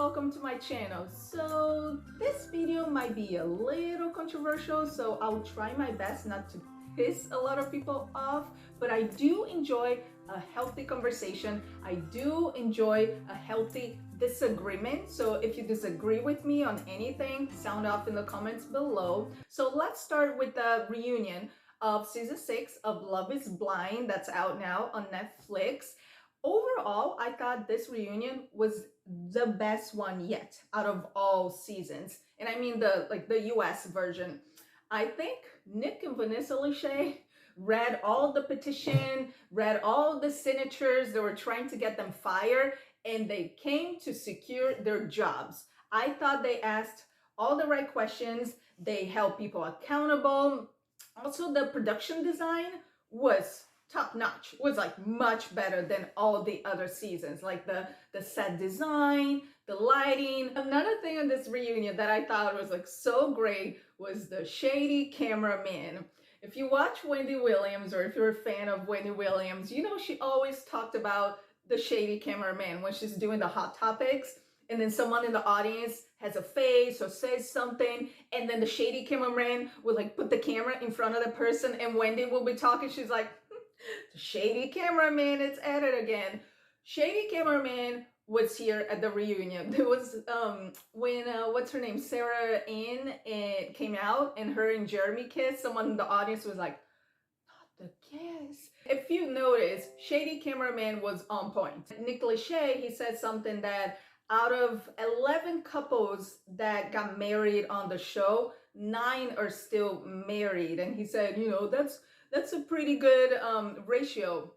welcome to my channel. So this video might be a little controversial, so I'll try my best not to piss a lot of people off, but I do enjoy a healthy conversation. I do enjoy a healthy disagreement. So if you disagree with me on anything, sound off in the comments below. So let's start with the reunion of season 6 of Love is Blind that's out now on Netflix. Overall, I thought this reunion was the best one yet out of all seasons. And I mean the US version. I think Nick and Vanessa Lachey read all the petition, read all the signatures. They were trying to get them fired, and they came to secure their jobs. I thought they asked all the right questions. They held people accountable. Also, the production design was top notch. It was like much better than all the other seasons, like the set design, the lighting. Another thing on this reunion that I thought was like so great was the shady cameraman. If you watch Wendy Williams, or if you're a fan of Wendy Williams, you know she always talked about the shady cameraman when she's doing the Hot Topics, and then someone in the audience has a face or says something, and then the shady cameraman will like put the camera in front of the person, and Wendy will be talking, she's like, the shady cameraman, it's at it again. Shady cameraman was here at the reunion. There was when what's her name, Sarah Ann, and came out and her and Jeremy kissed. Someone in the audience was like, not the kiss. If you notice, shady cameraman was on point. Nick Lachey, he said something that out of 11 couples that got married on the show, 9 are still married. And he said, you know, that's a pretty good ratio.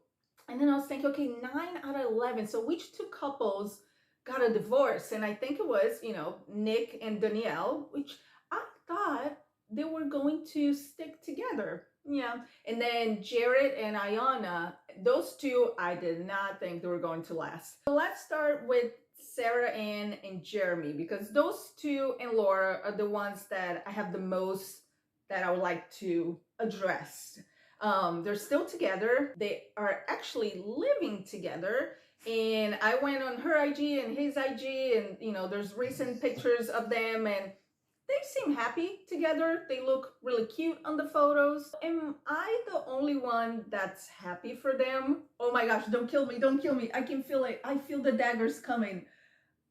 And then I was thinking, okay, 9 out of 11. So which 2 couples got a divorce? And I think it was, you know, Nick and Danielle, which I thought they were going to stick together. Yeah. And then Jared and Ayana, those 2, I did not think they were going to last. So let's start with Sarah Ann and Jeremy, because those 2 and Laura are the ones that I have the most that I would like to address. They're still together. They are actually living together. And I went on her IG and his IG, and you know, there's recent pictures of them, and they seem happy together. They look really cute on the photos. Am I the only one that's happy for them? Oh my gosh, don't kill me, don't kill me. I can feel it. I feel the daggers coming.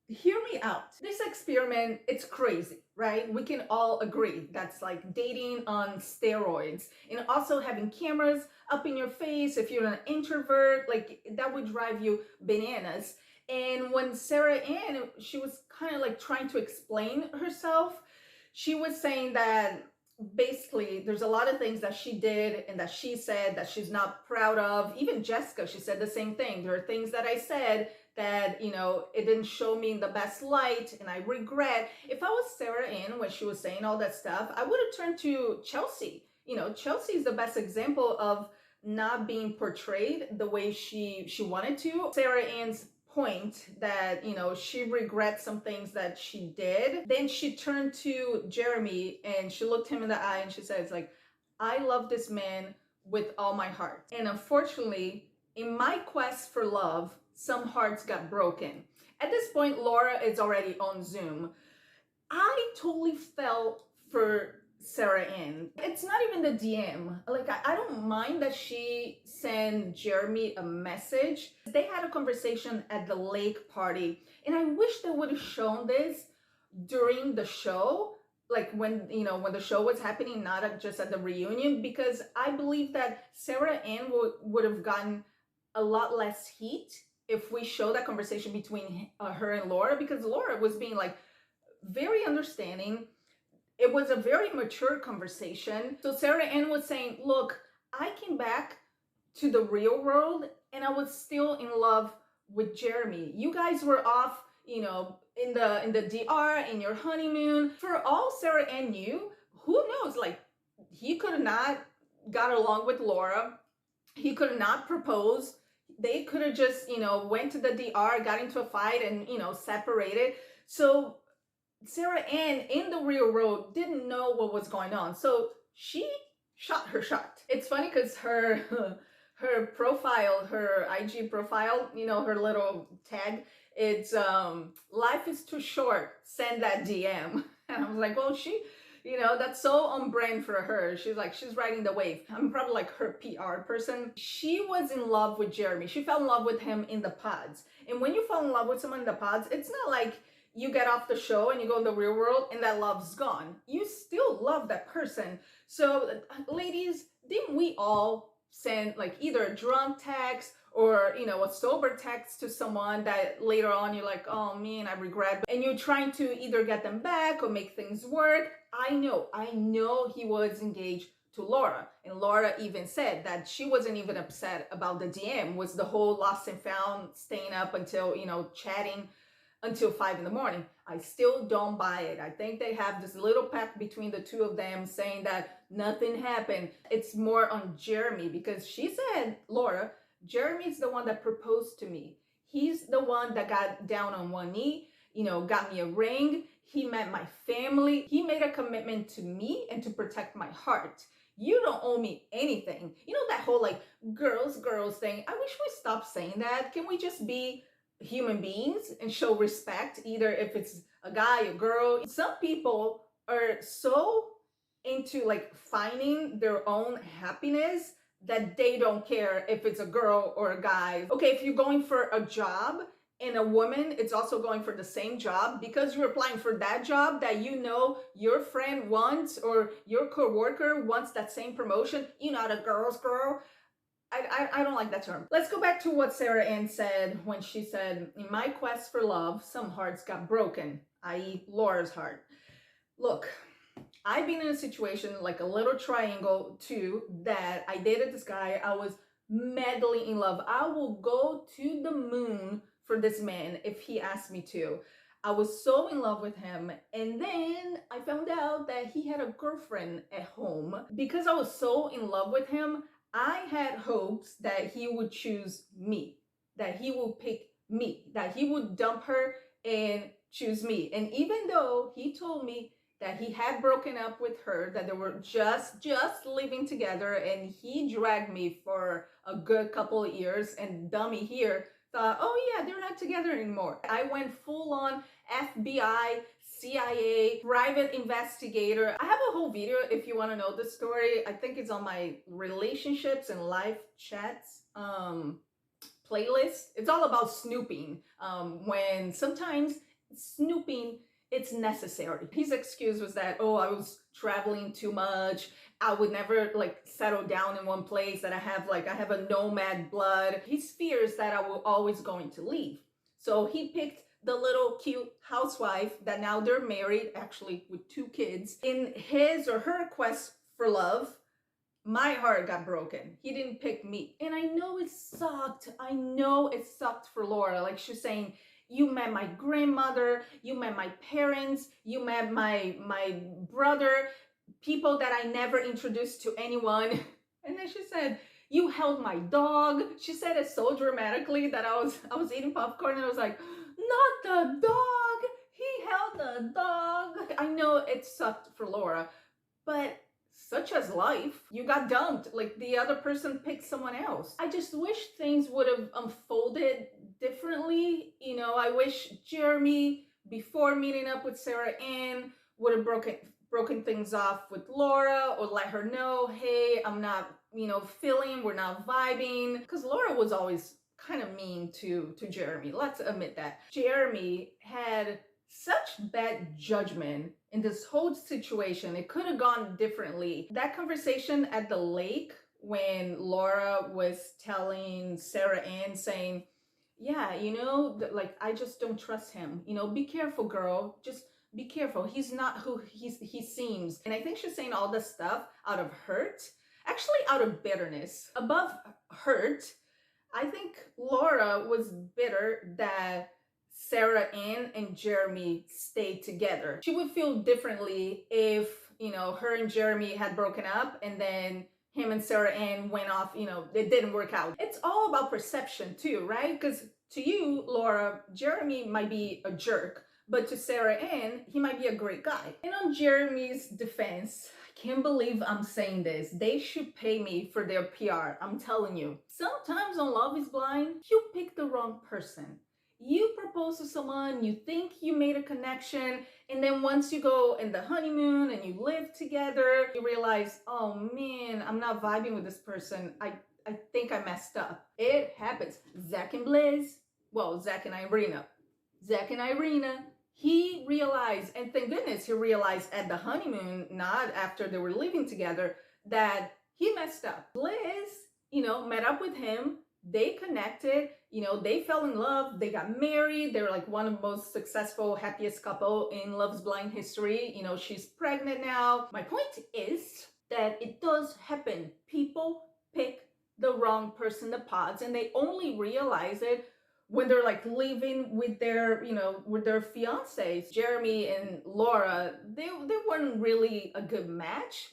Hear me out. This experiment, it's crazy, right? We can all agree that's like dating on steroids, and also having cameras up in your face. If you're an introvert, like that would drive you bananas. And when Sarah Ann, she was kind of like trying to explain herself, she was saying that basically there's a lot of things that she did and that she said that she's not proud of. Even Jessica, she said the same thing. There are things that I said that, you know, it didn't show me in the best light, and I regret. If I was Sarah Ann when she was saying all that stuff, I would have turned to Chelsea. You know, Chelsea is the best example of not being portrayed the way she wanted to. Sarah Ann's point that, you know, she regrets some things that she did. Then she turned to Jeremy and she looked him in the eye and she says, like, I love this man with all my heart. And unfortunately, in my quest for love, some hearts got broken. At this point, Laura is already on Zoom. I totally fell for Sarah Ann. It's not even the DM. Like, I don't mind that she sent Jeremy a message. They had a conversation at the lake party, and I wish they would have shown this during the show, like when, you know, when the show was happening, not just at the reunion, because I believe that Sarah Ann would have gotten a lot less heat if we show that conversation between her and Laura, because Laura was being like very understanding. It was a very mature conversation. So Sarah Ann was saying, look, I came back to the real world and I was still in love with Jeremy. You guys were off, you know, in the DR, in your honeymoon. For all Sarah Ann knew, who knows, like, he could have not got along with Laura. He could have not proposed. They could have just, you know, went to the DR, got into a fight, and, you know, separated. So Sarah Ann in the real world didn't know what was going on. So she shot her shot. It's funny because her profile, her IG profile, you know, her little tag, It's life is too short, send that DM. And I was like, well, that's so on brand for her. She's like, she's riding the wave. I'm probably like her PR person. She was in love with Jeremy. She fell in love with him in the pods. And when you fall in love with someone in the pods, it's not like you get off the show and you go in the real world and that love's gone. You still love that person. So ladies, didn't we all send like either a drunk text or a sober text to someone that later on you're like, oh man, I regret, and you're trying to either get them back or make things work? I know he was engaged to Laura, and Laura even said that she wasn't even upset about the DM, was the whole lost and found, staying up until chatting until 5 in the morning. I still don't buy it. I think they have this little pact between the two of them saying that nothing happened. It's more on Jeremy, because she said, Laura, Jeremy's the one that proposed to me. He's the one that got down on one knee, got me a ring. He met my family. He made a commitment to me and to protect my heart. You don't owe me anything. That whole like girls thing. I wish we stopped saying that. Can we just be human beings and show respect, either if it's a guy, a girl? Some people are so into like finding their own happiness that they don't care if it's a girl or a guy. Okay, if you're going for a job and a woman it's also going for the same job, because you're applying for that job that your friend wants or your coworker wants that same promotion, you're not a girl's girl. I don't like that term. Let's go back to what Sarah Ann said when she said, in my quest for love, some hearts got broken, i.e. Laura's heart. Look, I've been in a situation like a little triangle too, that I dated this guy. I was madly in love. I will go to the moon for this man if he asked me to. I was so in love with him, and then I found out that he had a girlfriend at home. Because I was so in love with him, I had hopes that he would choose me, that he would pick me, that he would dump her and choose me. And even though he told me that he had broken up with her, that they were just living together, and he dragged me for a good couple of years, and dummy here thought, oh yeah, they're not together anymore. I went full on FBI, CIA, private investigator. I have a whole video if you want to know the story. I think it's on my relationships and live chats playlist. It's all about snooping, when sometimes snooping, it's necessary. His excuse was that, oh, I was traveling too much, I would never like settle down in one place, that I have a nomad blood. His fears that I was always going to leave. So he picked the little cute housewife that now they're married, actually with 2 kids. In his or her quest for love, my heart got broken. He didn't pick me. And I know it sucked. I know it sucked for Laura. Like she's saying, you met my grandmother, you met my parents, you met my brother, people that I never introduced to anyone. And then she said, you held my dog. She said it so dramatically that I was eating popcorn and I was like, not the dog. He held the dog. I know it sucked for Laura, but such as life. You got dumped. Like the other person picked someone else. I just wish things would have unfolded differently. I wish Jeremy, before meeting up with Sarah Ann, would have broken things off with Laura, or let her know, hey, I'm not, feeling, we're not vibing. Because Laura was always kind of mean to Jeremy. Let's admit that. Jeremy had such bad judgment in this whole situation. It could have gone differently. That conversation at the lake when Laura was telling Sarah Ann, saying, yeah, like, I just don't trust him. Be careful, girl. Just be careful. He's not who he seems. And I think she's saying all this stuff out of hurt, actually out of bitterness. Above hurt, I think Laura was bitter that Sarah Ann and Jeremy stayed together. She would feel differently if, her and Jeremy had broken up and then him and Sarah Ann went off, it didn't work out. It's all about perception too, right? Because to you, Laura, Jeremy might be a jerk, but to Sarah Ann, he might be a great guy. And on Jeremy's defense, I can't believe I'm saying this, they should pay me for their PR. I'm telling you. Sometimes on Love is Blind, you pick the wrong person. You propose to someone, you think you made a connection, and then once you go in the honeymoon and you live together, you realize, oh man, I'm not vibing with this person. I think I messed up. It happens. Zach and Blizz, well, Zach and Irina. Zach and Irina, he realized, and thank goodness he realized at the honeymoon, not after they were living together, that he messed up. Liz, met up with him. They connected, they fell in love, they got married, they're like one of the most successful, happiest couple in Love's Blind history. She's pregnant now. My point is that it does happen. People pick the wrong person, the pods, and they only realize it when they're like living with their fiancés. Jeremy and Laura, they weren't really a good match.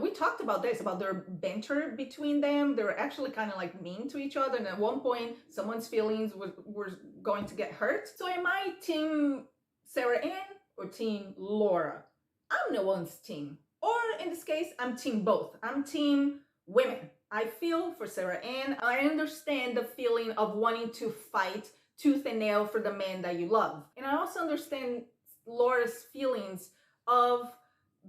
We talked about this, about their banter between them. They were actually kind of like mean to each other, and at one point someone's feelings were going to get hurt. So am I team Sarah Ann or team Laura? I'm no one's team. Or in this case, I'm team both. I'm team women. I feel for Sarah Ann. I understand the feeling of wanting to fight tooth and nail for the man that you love. And I also understand Laura's feelings of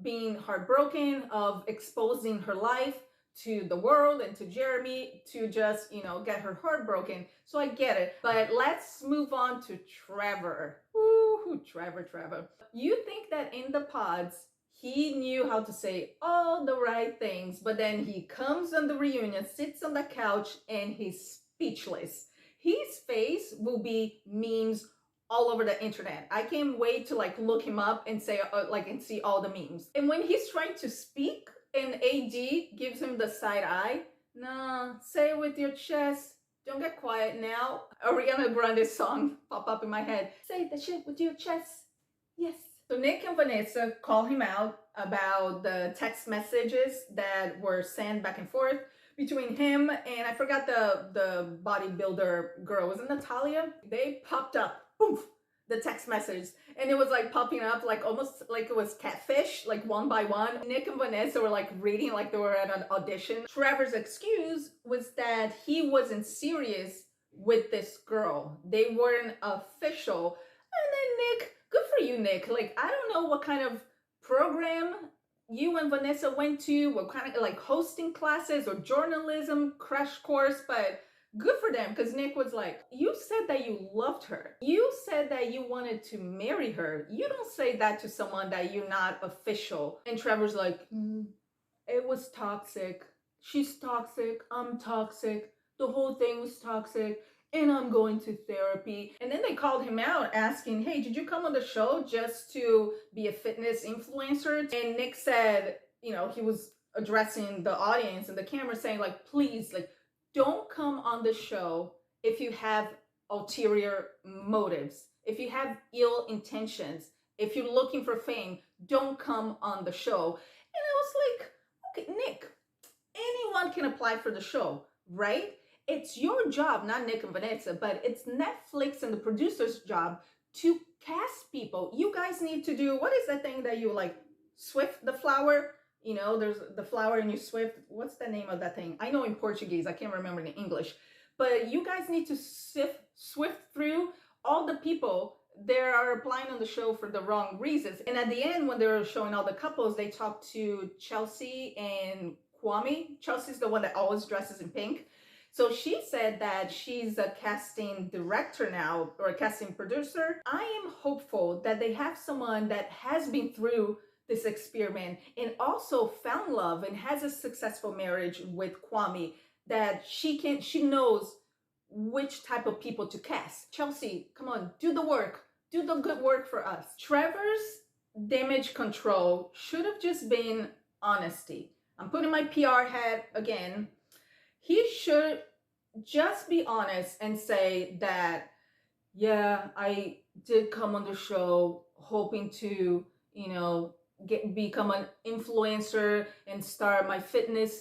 being heartbroken, of exposing her life to the world and to Jeremy to just, get her heart broken. So I get it. But let's move on to Trevor. Ooh, Trevor. You think that in the pods, he knew how to say all the right things, but then he comes on the reunion, sits on the couch, and he's speechless. His face will be memes all over the internet. I can't wait to look him up and say and see all the memes. And when he's trying to speak and AD gives him the side eye, nah, say it with your chest. Don't get quiet now. Ariana Grande's song pop up in my head. Say the shit with your chest. Yes. So Nick and Vanessa call him out about the text messages that were sent back and forth between him and I forgot the bodybuilder girl. Was it Natalia? They popped up, poof, the text message. And it was popping up almost like it was catfish, one by one. Nick and Vanessa were reading like they were at an audition. Trevor's excuse was that he wasn't serious with this girl. They weren't official. And then Nick, good for you, Nick. I don't know what kind of program you and Vanessa went to, what kind of hosting classes or journalism crash course, but good for them, because Nick was you said that you loved her. You said that you wanted to marry her. You don't say that to someone that you're not official. And Trevor's it was toxic. She's toxic. I'm toxic. The whole thing was toxic. And I'm going to therapy. And then they called him out asking, hey, did you come on the show just to be a fitness influencer? And Nick said, he was addressing the audience and the camera saying please, don't come on the show if you have ulterior motives, if you have ill intentions, if you're looking for fame, don't come on the show. And I was okay, Nick, anyone can apply for the show, right? It's your job, not Nick and Vanessa, but it's Netflix and the producer's job to cast people. You guys need to do, what is that thing that you swift the flower? There's the flower and you swift. What's the name of that thing? I know in Portuguese, I can't remember in English. But you guys need to swift through all the people that are applying on the show for the wrong reasons. And at the end, when they were showing all the couples, they talked to Chelsea and Kwame. Chelsea's the one that always dresses in pink. So she said that she's a casting director now, or a casting producer. I am hopeful that they have someone that has been through this experiment and also found love and has a successful marriage with Kwame, that she knows which type of people to cast. Chelsea, come on, do the work. Do the good work for us. Trevor's damage control should have just been honesty. I'm putting my PR hat again. He should just be honest and say that, yeah, I did come on the show hoping to, become an influencer and start my fitness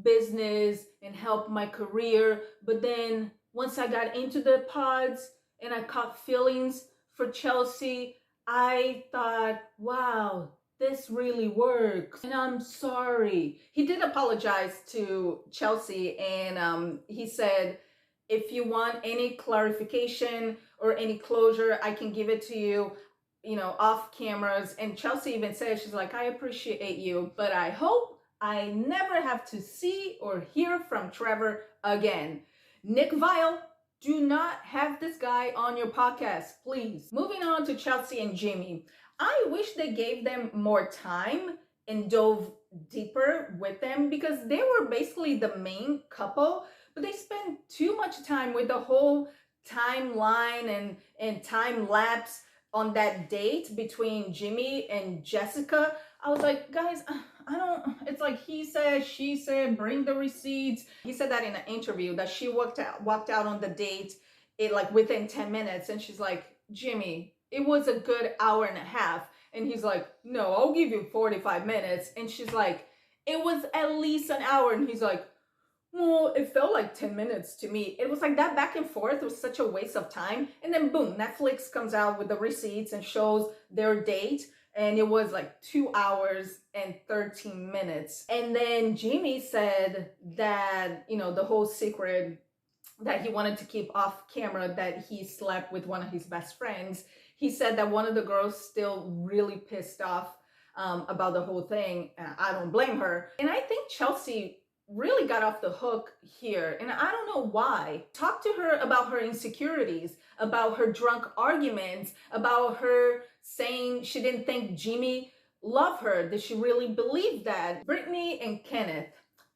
business and help my career. But then once I got into the pods and I caught feelings for Chelsea, I thought, wow, this really works, and I'm sorry. He did apologize to Chelsea, and he said, if you want any clarification or any closure, I can give it to you, off cameras. And Chelsea even said, she's like, I appreciate you, but I hope I never have to see or hear from Trevor again. Nick Vile, do not have this guy on your podcast, please. Moving on to Chelsea and Jimmy. I wish they gave them more time and dove deeper with them, because they were basically the main couple, but they spent too much time with the whole timeline and time lapse on that date between Jimmy and Jessica. I was like, guys, I don't, it's like he said, she said, bring the receipts. He said that in an interview that she walked out on the date within 10 minutes. And she's like, Jimmy, it was a good hour and a half. And he's like, no, I'll give you 45 minutes. And she's like, it was at least an hour. And he's like, well, it felt like 10 minutes to me. It was like that back and forth was such a waste of time. And then boom, Netflix comes out with the receipts and shows their date. And it was like 2 hours and 13 minutes. And then Jimmy said that, the whole secret that he wanted to keep off camera, that he slept with one of his best friends. He said that one of the girls still really pissed off about the whole thing. And I don't blame her. And I think Chelsea really got off the hook here, and I don't know why. Talk to her about her insecurities, about her drunk arguments, about her saying she didn't think Jimmy loved her. Did she really believe that? Brittany and Kenneth,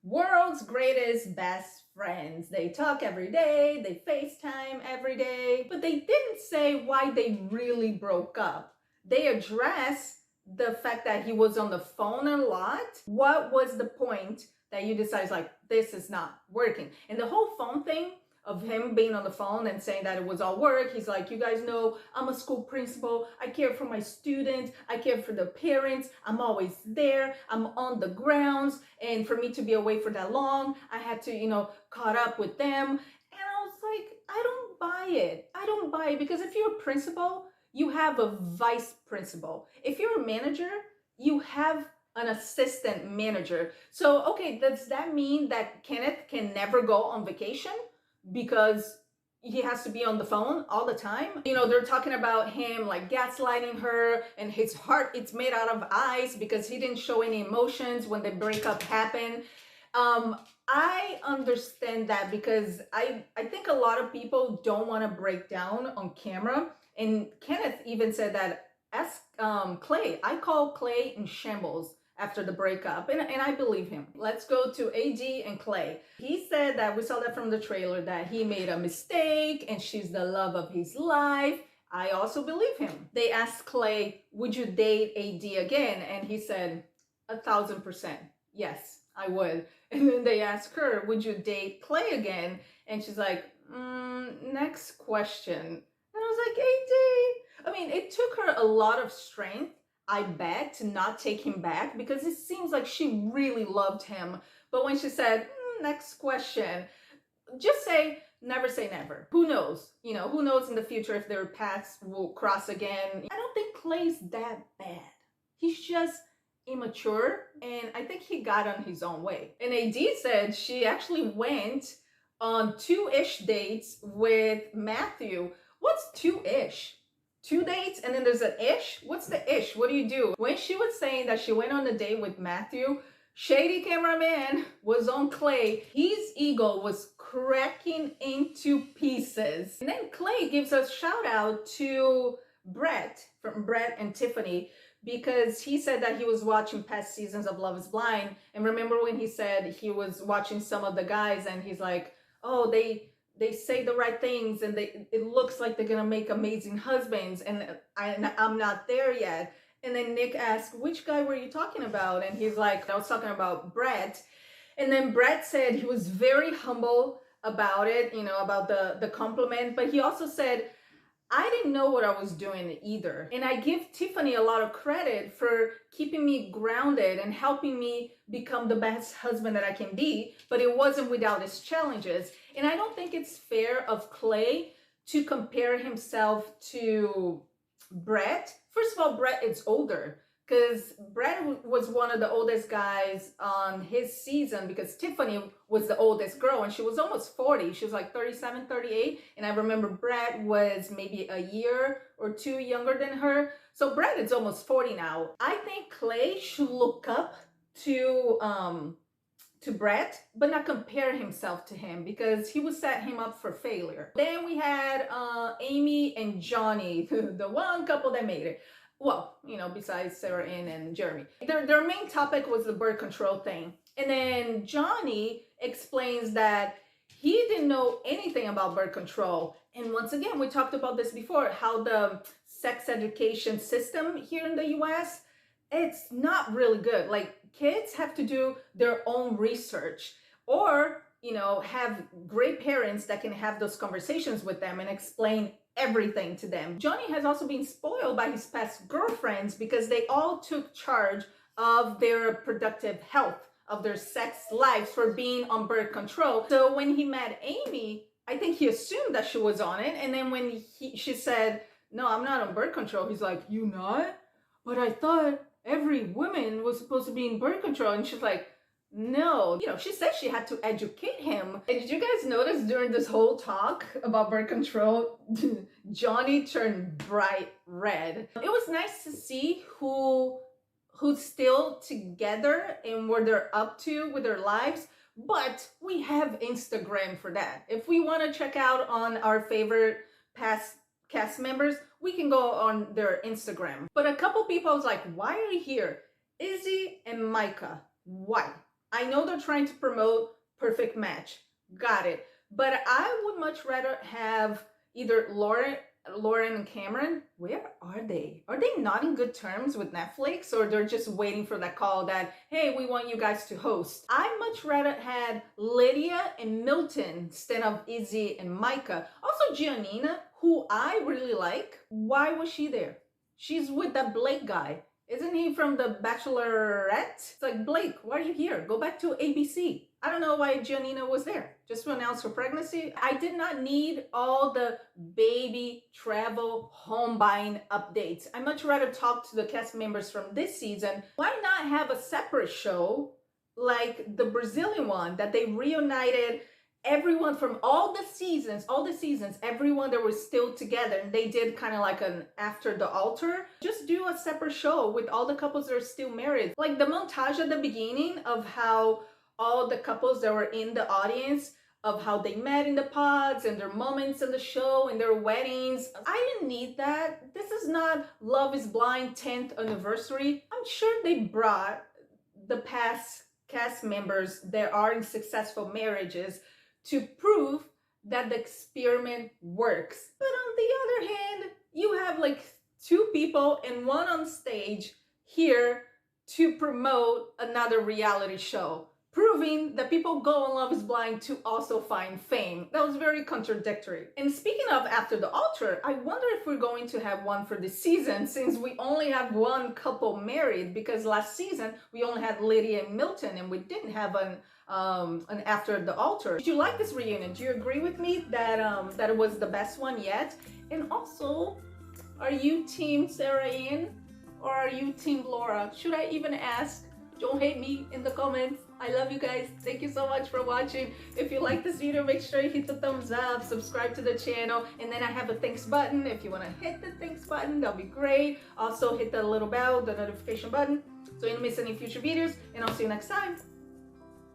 world's greatest best friends. They talk every day, they FaceTime every day, but they didn't say why they really broke up. They addressed the fact that he was on the phone a lot. What was the point that you decide, like, this is not working? And the whole phone thing of him being on the phone and saying that it was all work, he's like, you guys know I'm a school principal, I care for my students, I care for the parents, I'm always there, I'm on the grounds, and for me to be away for that long, I had to, caught up with them. And I was like, I don't buy it. I don't buy it, because if you're a principal, you have a vice principal. If you're a manager, you have an assistant manager. So, okay, does that mean that Kenneth can never go on vacation because he has to be on the phone all the time? They're talking about him like gaslighting her, and his heart, it's made out of ice because he didn't show any emotions when the breakup happened. I understand that, because I think a lot of people don't want to break down on camera. And Kenneth even said that, ask Clay. I call Clay in shambles after the breakup, and I believe him. Let's go to AD and Clay. He said that, we saw that from the trailer, that he made a mistake and she's the love of his life. I also believe him. They asked Clay, would you date AD again? And he said, 1,000%. Yes, I would. And then they asked her, would you date Clay again? And she's like, next question. And I was like, AD. I mean, it took her a lot of strength, I bet, to not take him back, because it seems like she really loved him. But when she said, next question, just never say never. Who knows? Who knows in the future if their paths will cross again. I don't think Clay's that bad. He's just immature, and I think he got on his own way. And AD said she actually went on 2-ish dates with Matthew. What's 2-ish? 2 dates and then there's an ish? What's the ish? What do you do? When she was saying that she went on a date with Matthew, shady cameraman was on Clay. His ego was cracking into pieces. And then Clay gives a shout out to Brett, from Brett and Tiffany, because he said that he was watching past seasons of Love is Blind. And remember when he said he was watching some of the guys and he's like, oh, they say the right things and it looks like they're gonna make amazing husbands, and I'm not there yet. And then Nick asked, which guy were you talking about? And he's like, I was talking about Brett. And then Brett said he was very humble about it, about the compliment, but he also said, I didn't know what I was doing either. And I give Tiffany a lot of credit for keeping me grounded and helping me become the best husband that I can be, but it wasn't without its challenges. And I don't think it's fair of Clay to compare himself to Brett. First of all, Brett is older. because Brett was one of the oldest guys on his season, because Tiffany was the oldest girl and she was almost 40. She was like 37, 38. And I remember Brett was maybe a year or two younger than her. So Brett is almost 40 now. I think Clay should look up to Brett, but not compare himself to him, because he would set him up for failure. Then we had Amy and Johnny, the one couple that made it. Well, you know, besides Sarah Ann and Jeremy. Their main topic was the birth control thing. And then Johnny explains that he didn't know anything about birth control. And once again, we talked about this before, how the sex education system here in the US, it's not really good. Like, kids have to do their own research, or, you know, have great parents that can have those conversations with them and explain everything to them. Johnny has also been spoiled by his past girlfriends, because they all took charge of their productive health, of their sex lives, for being on birth control. So when he met Amy, I think he assumed that she was on it. And then when she said, no, I'm not on birth control, he's like, you not? But I thought every woman was supposed to be in birth control. And she's like, no. You know, she said she had to educate him. And did you guys notice during this whole talk about birth control, Johnny turned bright red? It was nice to see who's still together and what they're up to with their lives. But we have Instagram for that. If we want to check out on our favorite past cast members, we can go on their Instagram. But a couple people was like, why are you here? Izzy and Micah, why? I know they're trying to promote Perfect Match. Got it. But I would much rather have either Lauren and Cameron. Where are they? Are they not in good terms with Netflix, or they're just waiting for that call that, hey, we want you guys to host? I much rather had Lydia and Milton instead of Izzy and Micah. Also Giannina, who I really like. Why was she there? She's with that Blake guy. Isn't he from The Bachelorette? It's like, Blake, why are you here? Go back to ABC. I don't know why Giannina was there. Just to announce her pregnancy? I did not need all the baby travel home buying updates. I much rather talk to the cast members from this season. Why not have a separate show like the Brazilian one, that they reunited everyone from all the seasons, everyone that was still together, and they did kind of like an after the altar. Just do a separate show with all the couples that are still married. Like the montage at the beginning of how all the couples that were in the audience, of how they met in the pods and their moments in the show and their weddings. I didn't need that. This is not Love is Blind 10th anniversary. I'm sure they brought the past cast members that are in successful marriages to prove that the experiment works. But on the other hand, you have like two people and one on stage here to promote another reality show, proving that people go on Love is Blind to also find fame. That was very contradictory. And speaking of After the Altar, I wonder if we're going to have one for this season, since we only have one couple married, because last season we only had Lydia and Milton and we didn't have an After the Altar. Did you like this reunion? Do you agree with me that that it was the best one yet? And also, are you team Sarah Ann or are you team Laura? Should I even ask? Don't hate me in the comments. I love you guys. Thank you so much for watching. If you like this video, make sure you hit the thumbs up, subscribe to the channel, and then I have a thanks button. If you want to hit the thanks button, that'll be great. Also hit the little bell, the notification button, so you don't miss any future videos, and I'll see you next time.